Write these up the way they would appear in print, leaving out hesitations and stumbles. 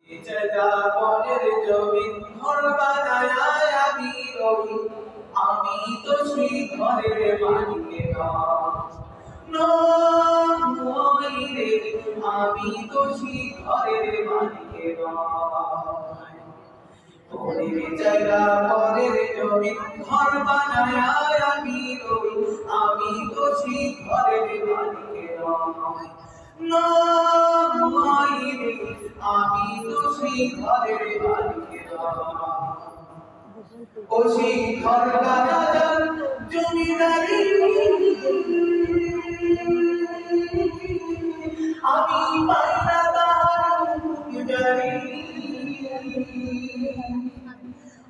জায়গা পরের জমিন ঘর বানায় আমি রই, আমি তো সেই ঘরের মালিক নই রে, আমি তো সেই ঘরের মালিক নই। পরের জায়গা পরের জমিন ঘর বানায় আমি রই, আমি তো সেই ঘরের মালিক নই রে, আমি তো সেই ঘরের মালিক নই। ও সেই ঘর বানাজার জমিদারি আমি পাই না তার হুকুমদারি।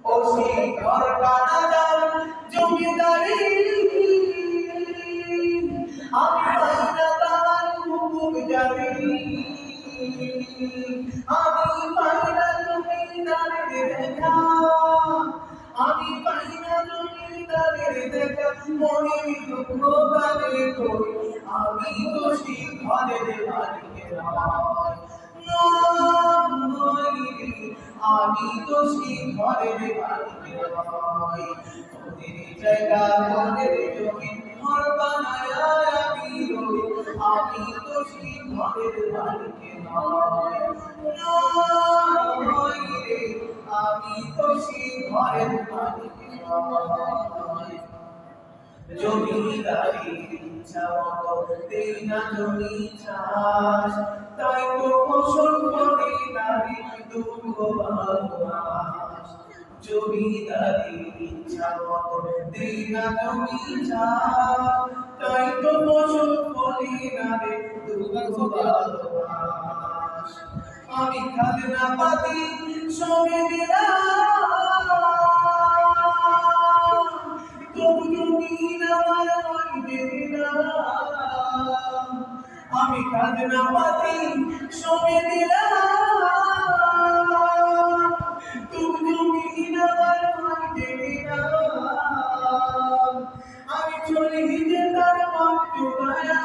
ও সেই ঘর বানাজার জমিদারি আমি পাই না তার হুকুমদারি। আমি পাই না জমিদারের দেখা, আমি পাই না জমিদারের দেখা, মনে দুঃখ কালে কই, আমি তো সেই ঘরের মালিক নই রে, আমি তো সেই ঘরের মালিক নই। তোদের জায়গা তোদের জমি ঘর বানায় আমি রই, আমি তো সেই ঘরের মালিক নই রে, আমি তো সেই ঘরের মালিক নই। জমিদারির ইচ্ছা মতো দেই না জমি চাষ, তাই তো ফসল করে নারী দুঃখ ভালোবাস। জমিদারির ইচ্ছা মতো দেই না জমি চাষ, তাই তো ফসল করে নারী দুঃখ ভালোবাস। আমি খাজনা পাতি সবে দিলাম, তবু জমিন আমার দেবে না। আমি খাজনা পাতি সবে দিলাম, তবু জমিন আমার দেবে না। আমি চলি যে তার মন জোগায়া,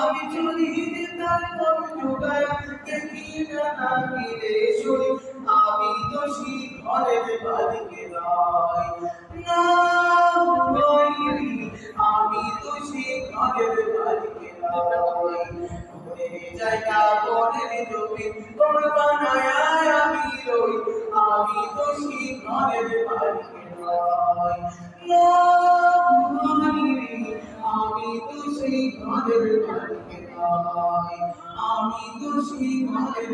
আমি চলি যে তার মন জোগায়া, দেখি না নাকি রে শুনি, আমি তো সেই ঘরের মালিক নই রে, আমি তো সেই ঘরের মালিক নই। পরের জায়গা পরের জমি ঘর বানায় আমি রই, আমি তো সেই ঘরের মালিক নই রে, আমি তো সেই ঘরের মালিক নই, আমি তো সেই ঘরের